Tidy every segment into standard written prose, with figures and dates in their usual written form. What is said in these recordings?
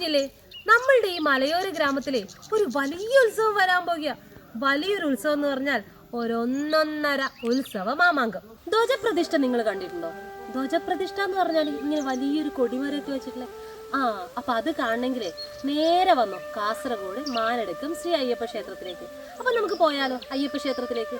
അറിഞ്ഞില്ലേ? നമ്മളുടെ ഈ മലയോര ഗ്രാമത്തിലെ ഒരു വലിയ ഉത്സവം വരാൻ പോകുക. വലിയൊരു ഉത്സവം എന്ന് പറഞ്ഞാൽ ഒരൊന്നൊന്നര ഉത്സവ മാമാങ്കം. ധ്വജപ്രതിഷ്ഠ നിങ്ങൾ കണ്ടിട്ടുണ്ടോ? ധ്വജപ്രതിഷ്ഠ എന്ന് പറഞ്ഞാൽ ഇങ്ങനെ വലിയൊരു കൊടിമരമൊക്കെ വെച്ചിട്ടില്ലേ? അപ്പൊ അത് കാണണമെങ്കിലേ നേരെ വന്നു കാസർഗോഡ് മാനടുക്കും ശ്രീ അയ്യപ്പ ക്ഷേത്രത്തിലേക്ക്. അപ്പൊ നമുക്ക് പോയാലോ അയ്യപ്പ ക്ഷേത്രത്തിലേക്ക്?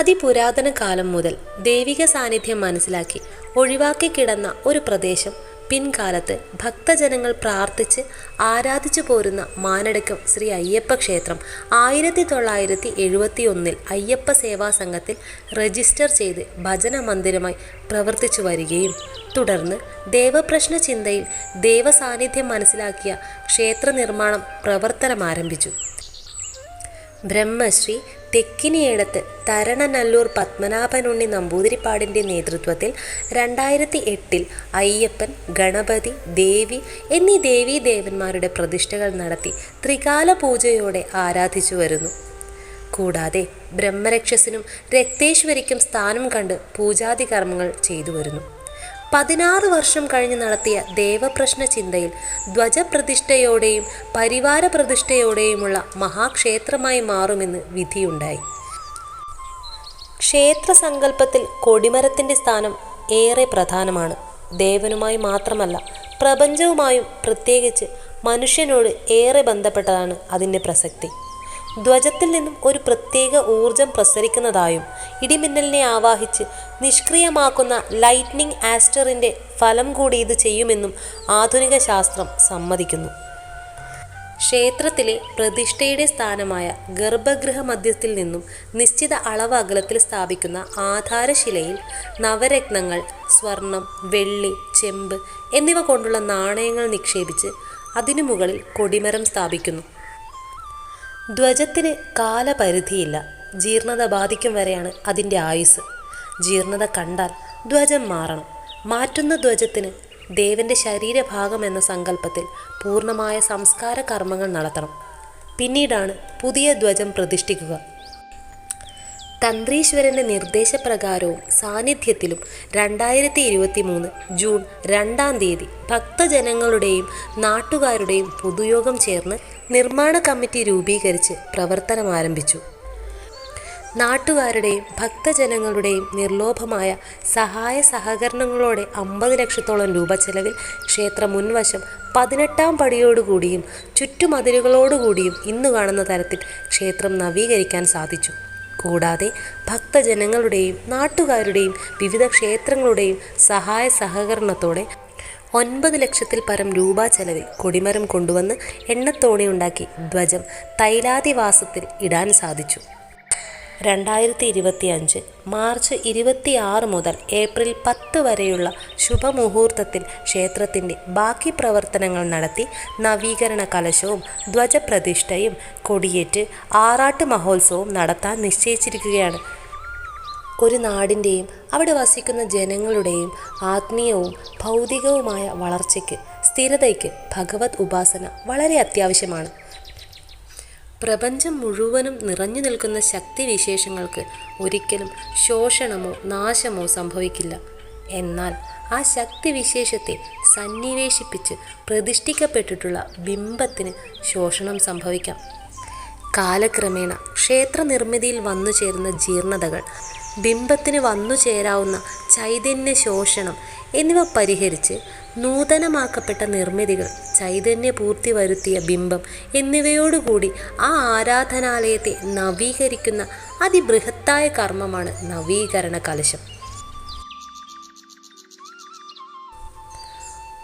അതിപുരാതന കാലം മുതൽ ദൈവിക സാന്നിധ്യം മനസ്സിലാക്കി ഒഴിവാക്കി കിടന്ന ഒരു പ്രദേശം പിൻകാലത്ത് ഭക്തജനങ്ങൾ പ്രാർത്ഥിച്ച് ആരാധിച്ചു പോരുന്ന മാനടുക്കം ശ്രീ അയ്യപ്പ ക്ഷേത്രം 1971 അയ്യപ്പ സേവാ സംഘത്തിൽ രജിസ്റ്റർ ചെയ്ത് ഭജന മന്ദിരമായി പ്രവർത്തിച്ചു വരികയും തുടർന്ന് ദേവപ്രശ്ന ചിന്തയിൽ ദേവസാന്നിധ്യം മനസ്സിലാക്കിയ ക്ഷേത്ര നിർമ്മാണം പ്രവർത്തനം ആരംഭിച്ചു. ബ്രഹ്മശ്രീ തെക്കിനിയേടത്ത് തരണനല്ലൂർ പത്മനാഭനുണ്ണി നമ്പൂതിരിപ്പാടിൻ്റെ നേതൃത്വത്തിൽ 2008 അയ്യപ്പൻ, ഗണപതി, ദേവി എന്നീ ദേവീദേവന്മാരുടെ പ്രതിഷ്ഠകൾ നടത്തി ത്രികാല പൂജയോടെ ആരാധിച്ചു വരുന്നു. കൂടാതെ ബ്രഹ്മരക്ഷസിനും രക്തേശ്വരിക്കും സ്ഥാനം കണ്ട് പൂജാതി കർമ്മങ്ങൾ ചെയ്തു വരുന്നു. 16 വർഷം കഴിഞ്ഞ് നടത്തിയ ദേവപ്രശ്ന ചിന്തയിൽ ധ്വജപ്രതിഷ്ഠയോടെയും പരിവാര പ്രതിഷ്ഠയോടെയുമുള്ള മഹാക്ഷേത്രമായി മാറുമെന്ന് വിധിയുണ്ടായി. ക്ഷേത്ര സങ്കല്പത്തിൽ കൊടിമരത്തിൻ്റെ സ്ഥാനം ഏറെ പ്രധാനമാണ്. ദേവനുമായി മാത്രമല്ല പ്രപഞ്ചവുമായും പ്രത്യേകിച്ച് മനുഷ്യനോട് ഏറെ ബന്ധപ്പെട്ടതാണ് അതിൻ്റെ പ്രസക്തി. ധ്വജത്തിൽ നിന്നും ഒരു പ്രത്യേക ഊർജം പ്രസരിക്കുന്നതായും ഇടിമിന്നലിനെ ആവാഹിച്ച് നിഷ്ക്രിയമാക്കുന്ന ലൈറ്റ്നിങ് ആസ്റ്ററിൻ്റെ ഫലം കൂടി ഇത് ചെയ്യുമെന്നും ആധുനിക ശാസ്ത്രം സമ്മതിക്കുന്നു. ക്ഷേത്രത്തിലെ പ്രതിഷ്ഠയുടെ സ്ഥാനമായ ഗർഭഗൃഹ മധ്യത്തിൽ നിന്നും നിശ്ചിത അളവ് അകലത്തിൽ സ്ഥാപിക്കുന്ന ആധാരശിലയിൽ നവരത്നങ്ങൾ, സ്വർണം, വെള്ളി, ചെമ്പ് എന്നിവ കൊണ്ടുള്ള നാണയങ്ങൾ നിക്ഷേപിച്ച് അതിനു മുകളിൽ കൊടിമരം സ്ഥാപിക്കുന്നു. ധ്വജത്തിന് കാലപരിധിയില്ല. ജീർണത ബാധിക്കും വരെയാണ് അതിൻ്റെ ആയുസ്. ജീർണത കണ്ടാൽ ധ്വജം മാറണം. മാറ്റുന്ന ധ്വജത്തിന് ദേവൻ്റെ ശരീരഭാഗം എന്ന സങ്കല്പത്തിൽ പൂർണ്ണമായ സംസ്കാര കർമ്മങ്ങൾ നടത്തണം. പിന്നീടാണ് പുതിയ ധ്വജം പ്രതിഷ്ഠിക്കുക. തന്ത്രീശ്വരൻ്റെ നിർദ്ദേശപ്രകാരവും സാന്നിധ്യത്തിലും 2023 ജൂൺ 2 ഭക്തജനങ്ങളുടെയും നാട്ടുകാരുടെയും പൊതുയോഗം ചേർന്ന് നിർമ്മാണ കമ്മിറ്റി രൂപീകരിച്ച് പ്രവർത്തനം ആരംഭിച്ചു. നാട്ടുകാരുടെയും ഭക്തജനങ്ങളുടെയും നിർലോഭമായ സഹായ സഹകരണങ്ങളോടെ 50 ലക്ഷത്തോളം രൂപ ചെലവിൽ ക്ഷേത്ര മുൻവശം 18ാം പടിയോടുകൂടിയും ചുറ്റുമതിലുകളോടുകൂടിയും ഇന്നു കാണുന്ന തരത്തിൽ ക്ഷേത്രം നവീകരിക്കാൻ സാധിച്ചു. കൂടാതെ ഭക്തജനങ്ങളുടെയും നാട്ടുകാരുടെയും വിവിധ ക്ഷേത്രങ്ങളുടെയും സഹായ സഹകരണത്തോടെ 9 ലക്ഷത്തിൽ പരം രൂപ ചെലവിൽ കൊടിമരം കൊണ്ടുവന്ന് എണ്ണത്തോണിയുണ്ടാക്കി ധ്വജം തൈലാദിവാസത്തിൽ ഇടാൻ സാധിച്ചു. 2025 മാർച്ച് 26 മുതൽ ഏപ്രിൽ 10 വരെയുള്ള ശുഭമുഹൂർത്തത്തിൽ ക്ഷേത്രത്തിൻ്റെ ബാക്കി പ്രവർത്തനങ്ങൾ നടത്തി നവീകരണ കലശവും ധ്വജപ്രതിഷ്ഠയും കൊടിയേറ്റ് ആറാട്ട് മഹോത്സവവും നടത്താൻ നിശ്ചയിച്ചിരിക്കുകയാണ്. ഒരു നാടിൻ്റെയും അവിടെ വസിക്കുന്ന ജനങ്ങളുടെയും ആത്മീയവും ഭൗതികവുമായ വളർച്ചയ്ക്ക്, സ്ഥിരതയ്ക്ക് ഭഗവത് ഉപാസന വളരെ അത്യാവശ്യമാണ്. പ്രപഞ്ചം മുഴുവനും നിറഞ്ഞു നിൽക്കുന്ന ശക്തിവിശേഷങ്ങൾക്ക് ഒരിക്കലും ശോഷണമോ നാശമോ സംഭവിക്കില്ല. എന്നാൽ ആ ശക്തിവിശേഷത്തെ സന്നിവേശിപ്പിച്ച് പ്രതിഷ്ഠിക്കപ്പെട്ടിട്ടുള്ള ബിംബത്തിന് ശോഷണം സംഭവിക്കാം. കാലക്രമേണ ക്ഷേത്ര നിർമ്മിതിയിൽ വന്നു ചേരുന്ന ജീർണതകൾ, ബിംബത്തിന് വന്നു ചേരാവുന്ന ചൈതന്യ ശോഷണം എന്നിവ പരിഹരിച്ച് നൂതനമാക്കപ്പെട്ട നിർമ്മിതികൾ, ചൈതന്യപൂർത്തി വരുത്തിയ ബിംബം എന്നിവയോടുകൂടി ആ ആരാധനാലയത്തെ നവീകരിക്കുന്ന അതിബൃഹത്തായ കർമ്മമാണ് നവീകരണ കലശം.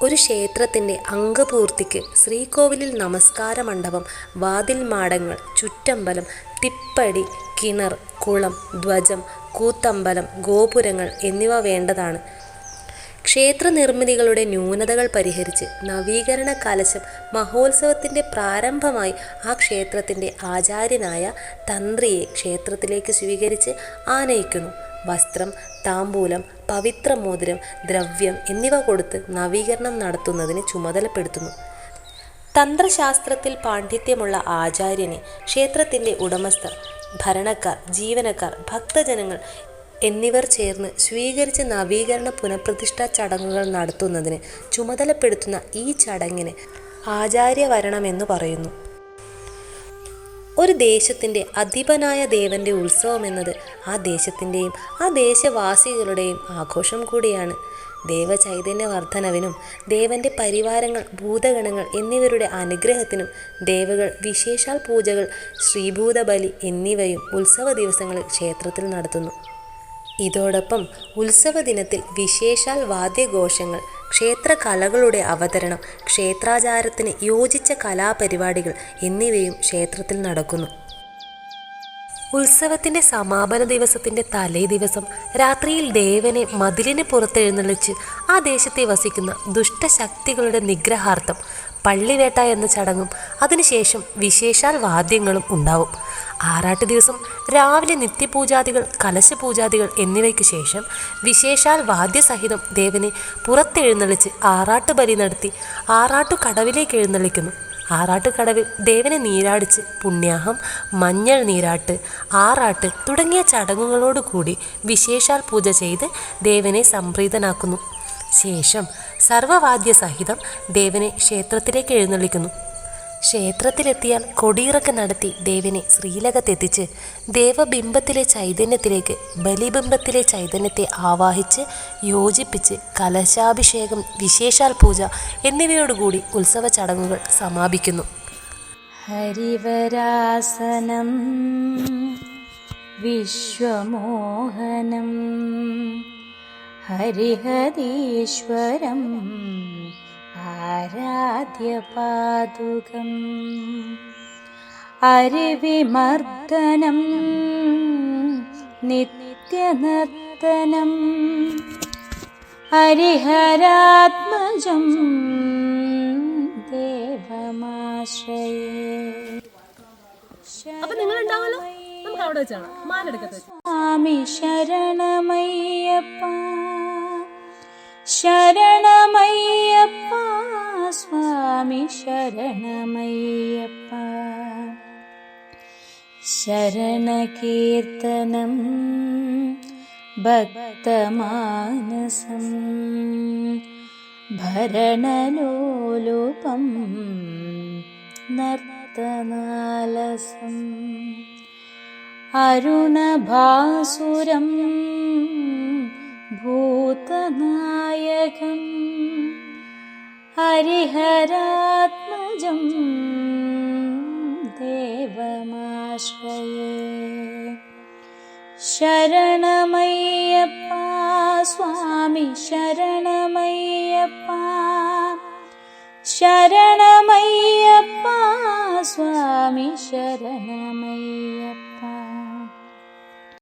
ഒരു ക്ഷേത്രത്തിൻ്റെ അംഗപൂർത്തിക്ക് ശ്രീകോവിലിൽ നമസ്കാര മണ്ഡപം, വാതിൽ മാടങ്ങൾ, ചുറ്റമ്പലം, തിപ്പടി, കിണർ, കുളം, ധ്വജം, കൂത്തമ്പലം, ഗോപുരങ്ങൾ എന്നിവ വേണ്ടതാണ്. ക്ഷേത്ര നിർമ്മിതികളുടെ ന്യൂനതകൾ പരിഹരിച്ച് നവീകരണ കലശം മഹോത്സവത്തിൻ്റെ പ്രാരംഭമായി ആ ക്ഷേത്രത്തിൻ്റെ ആചാര്യനായ തന്ത്രിയെ ക്ഷേത്രത്തിലേക്ക് സ്വീകരിച്ച് ആനയിക്കുന്നു. വസ്ത്രം, താമ്പൂലം, പവിത്രമോതിരം, ദ്രവ്യം എന്നിവ കൊടുത്ത് നവീകരണം നടത്തുന്നതിന് ചുമതലപ്പെടുത്തുന്നു. തന്ത്രശാസ്ത്രത്തിൽ പാണ്ഡിത്യമുള്ള ആചാര്യനെ ക്ഷേത്രത്തിൻ്റെ ഉടമസ്ഥർ, ഭരണക്കാർ, ജീവനക്കാർ, ഭക്തജനങ്ങൾ എന്നിവർ ചേർന്ന് സ്വീകരിച്ച് നവീകരണ പുനഃപ്രതിഷ്ഠാ ചടങ്ങുകൾ നടത്തുന്നതിന് ചുമതലപ്പെടുത്തുന്ന ഈ ചടങ്ങിന് ആചാര്യവരണമെന്നു പറയുന്നു. ഒരു ദേശത്തിൻ്റെ അധിപനായ ദേവൻ്റെ ഉത്സവം എന്നത് ആ ദേശത്തിൻ്റെയും ആ ദേശവാസികളുടെയും ആഘോഷം കൂടിയാണ്. ദേവചൈതന്യവർദ്ധനവിനും ദേവൻ്റെ പരിവാരങ്ങൾ, ഭൂതഗണങ്ങൾ എന്നിവരുടെ അനുഗ്രഹത്തിനും ദേവകൾ, വിശേഷാൽ പൂജകൾ, ശ്രീഭൂതബലി എന്നിവയും ഉത്സവ ദിവസങ്ങളിൽ ക്ഷേത്രത്തിൽ നടത്തുന്നു. ഇതോടൊപ്പം ഉത്സവ ദിനത്തിൽ വിശേഷാൽ വാദ്യഘോഷങ്ങൾ, ക്ഷേത്രകലകളുടെ അവതരണം, ക്ഷേത്രാചാരത്തിന് യോജിച്ച കലാപരിപാടികൾ എന്നിവയും ക്ഷേത്രത്തിൽ നടക്കുന്നു. ഉത്സവത്തിൻ്റെ സമാപന ദിവസത്തിൻ്റെ തലേ ദിവസം രാത്രിയിൽ ദേവനെ മതിലിന് പുറത്തെഴുന്നള്ളിച്ച് ആ ദേശത്തെ വസിക്കുന്ന ദുഷ്ടശക്തികളുടെ നിഗ്രഹാർത്ഥം പള്ളിവേട്ട എന്ന ചടങ്ങും അതിനുശേഷം വിശേഷാൽ വാദ്യങ്ങളും ഉണ്ടാവും. ആറാട്ട് ദിവസം രാവിലെ നിത്യപൂജാദികൾ, കലശപൂജാദികൾ എന്നിവയ്ക്ക് ശേഷം വിശേഷാൽ വാദ്യസഹിതം ദേവനെ പുറത്തെഴുന്നള്ളിച്ച് ആറാട്ട് ബലി നടത്തി ആറാട്ടുകടവിലേക്ക് എഴുന്നള്ളിക്കുന്നു. ആറാട്ടുകടവിൽ ദേവനെ നീരാടിച്ച് പുണ്യാഹം, മഞ്ഞൾ നീരാട്ട്, ആറാട്ട് തുടങ്ങിയ ചടങ്ങുകളോടുകൂടി വിശേഷാൽ പൂജ ചെയ്ത് ദേവനെ സംപ്രീതനാക്കുന്നു. ശേഷം സർവവാദ്യസഹിതം ദേവനെ ക്ഷേത്രത്തിലേക്ക് എഴുന്നള്ളിക്കുന്നു. ക്ഷേത്രത്തിലെത്തിയാൽ കൊടിയിറക്കം നടത്തി ദേവനെ ശ്രീലകത്തെത്തിച്ച് ദേവബിംബത്തിലെ ചൈതന്യത്തിലേക്ക് ബലിബിംബത്തിലെ ചൈതന്യത്തെ ആവാഹിച്ച് യോജിപ്പിച്ച് കലശാഭിഷേകം, വിശേഷാൽ പൂജ എന്നിവയോടുകൂടി ഉത്സവ ചടങ്ങുകൾ സമാപിക്കുന്നു. ഹരിവരാസനം വിശ്വമോഹനം ഹരിഹരീശ്വരം ആരാധ്യപാദുകം അരിവിമർദ്ദനം നിത്യനർത്തനം ഹരിഹരാത്മജം ദേവമാശ്രയേ. അപ്പൊ നിങ്ങൾ ഉണ്ടാവല്ലോ, നമുക്ക് അവിടെ വെച്ചാണ് മാലെടുക്കത്ത് വെച്ച്. സ്വാമി ശരണമയ്യപ്പ, ശരണമയ്യപ്പ, സ്വാമി ശരണമയ്യപ്പ. ശരണകീർത്തനം ഭക്തമാനസം ഭരണലോലുപം നർത്തനാലസം അരുണഭാസുരം ഭൂതനായകം ഹരിഹരാത്മജം ദേവമാശ്രയേ. ശരണമയ്യപ്പ, സ്വാമി ശരണമയ്യപ്പ, ശരണമയ്യപ്പ, സ്വാമി ശരണമയ്യപ്പ.